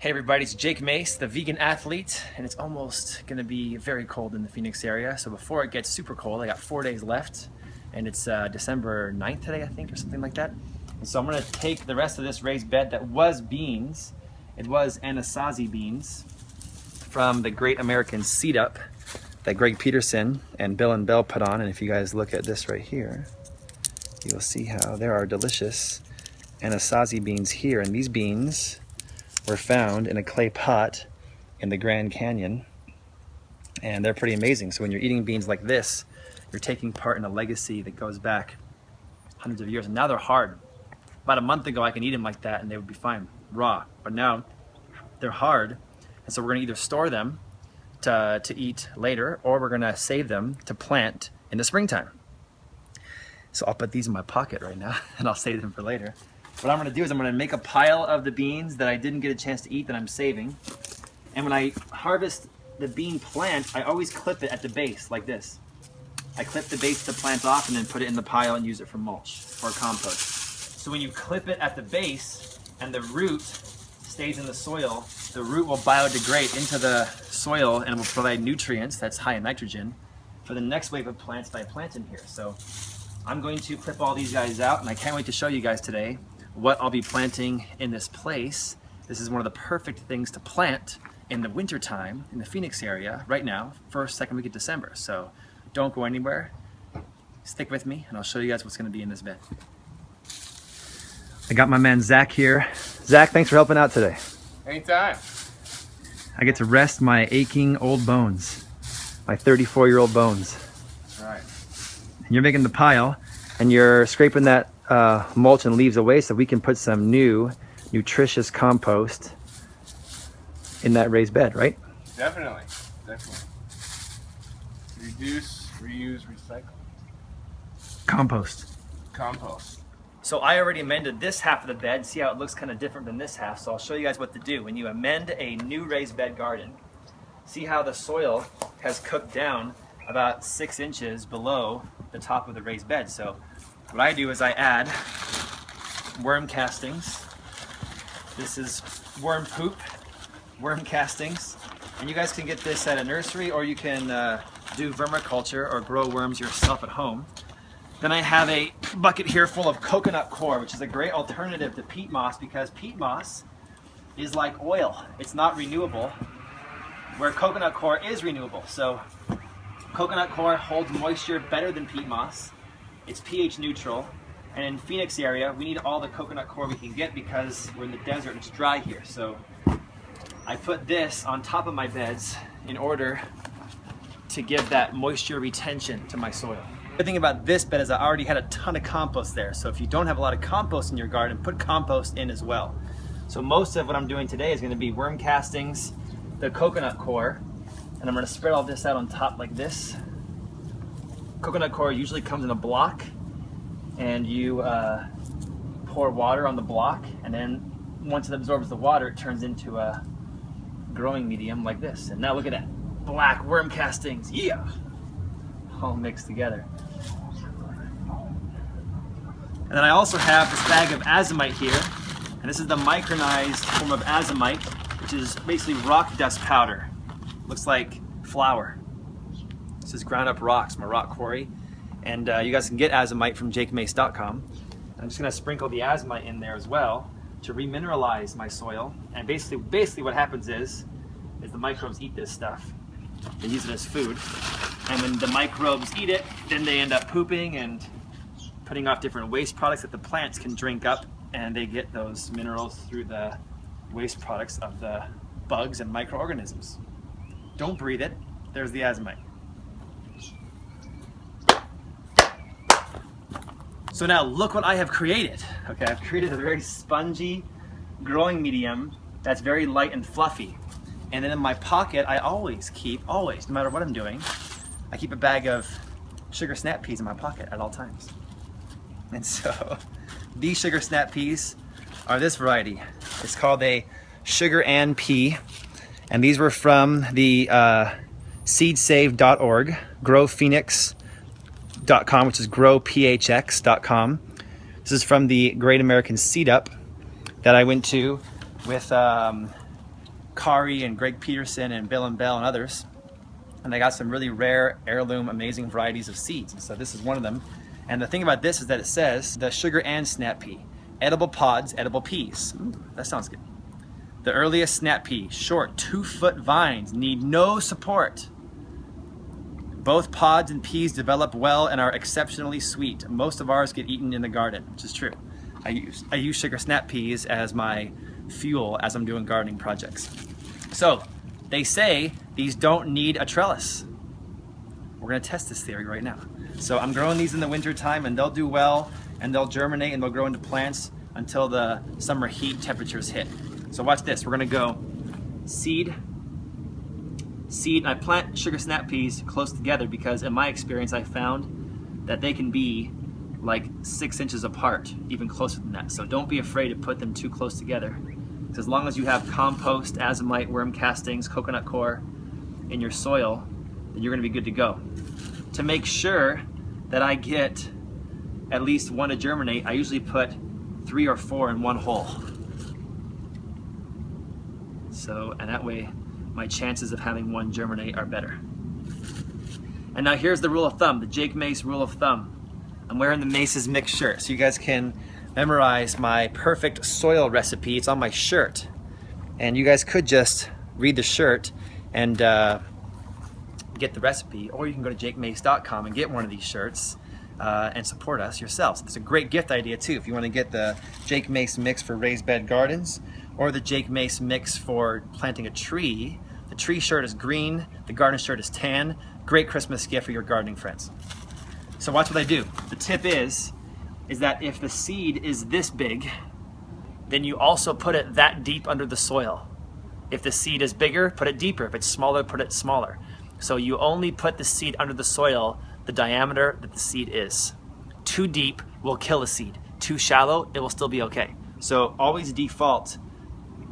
Hey everybody, it's Jake Mace, the vegan athlete, and it's almost gonna be very cold in the Phoenix area. So before it gets super cold, I got 4 days left, and it's December 9th today, I think, or something like that. And so I'm gonna take the rest of this raised bed that was beans. It was Anasazi beans from the Great American Seed Up that Greg Peterson and Bill and Bell put on. And if you guys look at this right here, you'll see how there are delicious Anasazi beans here. And these beans were found in a clay pot in the Grand Canyon, and they're pretty amazing. So when you're eating beans like this, you're taking part in a legacy that goes back hundreds of years, and now they're hard. About a month ago I can eat them like that and they would be fine raw, but now they're hard, and so we're gonna either store them to eat later, or we're gonna save them to plant in the springtime. So I'll put these in my pocket right now and I'll save them for later. What I'm gonna do is I'm gonna make a pile of the beans that I didn't get a chance to eat that I'm saving. And when I harvest the bean plant, I always clip it at the base like this. I clip the base of the plant off and then put it in the pile and use it for mulch or compost. So when you clip it at the base and the root stays in the soil, the root will biodegrade into the soil and will provide nutrients that's high in nitrogen for the next wave of plants that I plant in here. So I'm going to clip all these guys out, and I can't wait to show you guys today what I'll be planting in this place. This is one of the perfect things to plant in the winter time in the Phoenix area right now, first, second week of December. So don't go anywhere. Stick with me and I'll show you guys what's gonna be in this bed. I got my man Zach here. Zach, thanks for helping out today. Anytime. I get to rest my aching old bones, my 34-year-old bones. That's right. And you're making the pile and you're scraping that mulch and leaves away so we can put some new nutritious compost in that raised bed, right? Definitely. Reduce, reuse, recycle. Compost. Compost. So I already amended this half of the bed. See how it looks kind of different than this half. So I'll show you guys what to do when you amend a new raised bed garden. See how the soil has cooked down about 6 inches below the top of the raised bed. So what I do is I add worm castings. This is worm poop, worm castings. And you guys can get this at a nursery, or you can do vermiculture or grow worms yourself at home. Then I have a bucket here full of coconut coir, which is a great alternative to peat moss, because peat moss is like oil. It's not renewable, where coconut coir is renewable. So coconut coir holds moisture better than peat moss. It's pH neutral, and in Phoenix area we need all the coconut coir we can get because we're in the desert and it's dry here. So I put this on top of my beds in order to give that moisture retention to my soil. The thing about this bed is I already had a ton of compost there, so if you don't have a lot of compost in your garden, put compost in as well. So most of what I'm doing today is going to be worm castings, the coconut coir, and I'm going to spread all this out on top like this. Coconut coir usually comes in a block, and you pour water on the block, and then once it absorbs the water, it turns into a growing medium like this. And now look at that, black worm castings, yeah, all mixed together. And then I also have this bag of azomite here, and this is the micronized form of azomite, which is basically rock dust powder. Looks like flour. This is ground up rocks from a rock quarry, and you guys can get azomite from jakemace.com. I'm just gonna sprinkle the azomite in there as well to remineralize my soil. And basically what happens is the microbes eat this stuff. They use it as food, and when the microbes eat it, then they end up pooping and putting off different waste products that the plants can drink up, and they get those minerals through the waste products of the bugs and microorganisms. Don't breathe it. There's the azomite. So now look what I have created. Okay, I've created a very spongy growing medium that's very light and fluffy. And then in my pocket, I always, no matter what I'm doing, I keep a bag of sugar snap peas in my pocket at all times. And so these sugar snap peas are this variety. It's called a Sugar and Pea. And these were from the seedsave.org, growphoenix.com, which is growphx.com. This is from the Great American Seed Up that I went to with Kari and Greg Peterson and Bill and Bell and others. And they got some really rare, heirloom, amazing varieties of seeds. And so this is one of them. And the thing about this is that it says the sugar and snap pea. Edible pods, edible peas. Ooh, that sounds good. The earliest snap pea, short 2-foot vines, need no support. Both pods and peas develop well and are exceptionally sweet. Most of ours get eaten in the garden, which is true. I use sugar snap peas as my fuel as I'm doing gardening projects. So they say these don't need a trellis. We're gonna test this theory right now. So I'm growing these in the winter time and they'll do well and they'll germinate and they'll grow into plants until the summer heat temperatures hit. So watch this, we're gonna go seed, and I plant sugar snap peas close together because in my experience I found that they can be like 6 inches apart, even closer than that. So don't be afraid to put them too close together. Because as long as you have compost, azomite, worm castings, coconut coir in your soil, then you're gonna be good to go. To make sure that I get at least one to germinate, I usually put 3 or 4 in one hole. So, and that way my chances of having one germinate are better. And now here's the rule of thumb, the Jake Mace rule of thumb. I'm wearing the Mace's Mix shirt, so you guys can memorize my perfect soil recipe. It's on my shirt. And you guys could just read the shirt and get the recipe, or you can go to jakemace.com and get one of these shirts and support us yourselves. It's a great gift idea too if you want to get the Jake Mace Mix for raised bed gardens or the Jake Mace Mix for planting a tree. The tree shirt is green, the garden shirt is tan. Great Christmas gift for your gardening friends. So watch what I do. The tip is that if the seed is this big, then you also put it that deep under the soil. If the seed is bigger, put it deeper. If it's smaller, put it smaller. So you only put the seed under the soil the diameter that the seed is. Too deep will kill a seed. Too shallow, it will still be okay. So always default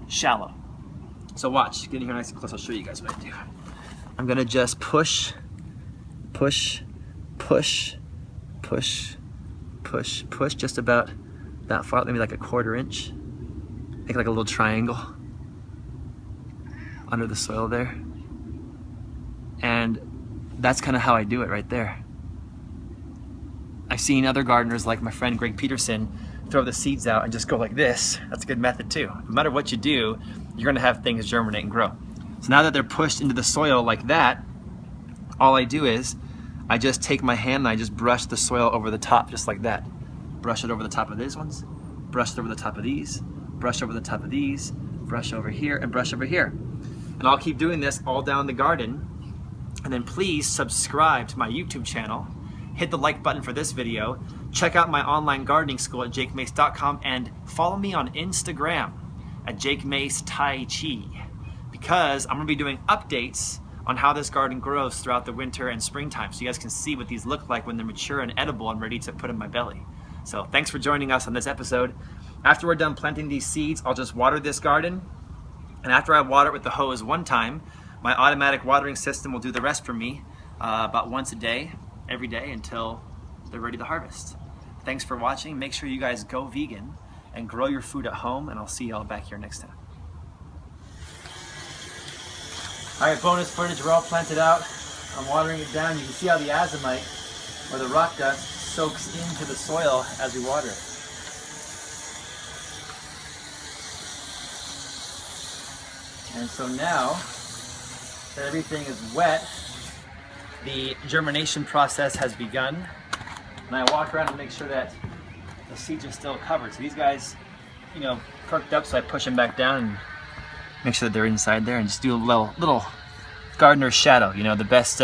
shallow. So watch, get in here nice and close, I'll show you guys what I do. I'm gonna just push, push, push, push, push, push, just about that far, maybe like a 1/4 inch. Make like a little triangle under the soil there. And that's kind of how I do it right there. I've seen other gardeners like my friend Greg Peterson throw the seeds out and just go like this. That's a good method too. No matter what you do, you're gonna have things germinate and grow. So now that they're pushed into the soil like that, all I do is I just take my hand and I just brush the soil over the top just like that. Brush it over the top of these ones, brush it over the top of these, brush over the top of these, brush over here, and brush over here. And I'll keep doing this all down the garden. And then please subscribe to my YouTube channel, hit the like button for this video, check out my online gardening school at jakemace.com, and follow me on Instagram at jakemacetaichi, because I'm gonna be doing updates on how this garden grows throughout the winter and springtime, so you guys can see what these look like when they're mature and edible and ready to put in my belly. So thanks for joining us on this episode. After we're done planting these seeds, I'll just water this garden, and after I water it with the hose one time, my automatic watering system will do the rest for me about once a day, every day until they're ready to harvest. Thanks for watching. Make sure you guys go vegan and grow your food at home, and I'll see y'all back here next time. All right, bonus footage, we're all planted out. I'm watering it down. You can see how the azomite or the rock dust soaks into the soil as we water it. And so now that everything is wet, the germination process has begun. And I walk around and make sure that the seeds are still covered. So these guys, you know, perked up, so I push them back down and make sure that they're inside there, and just do a little gardener's shadow. You know, the best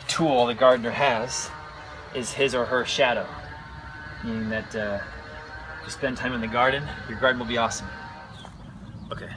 tool the gardener has is his or her shadow. Meaning that you spend time in the garden, your garden will be awesome. Okay.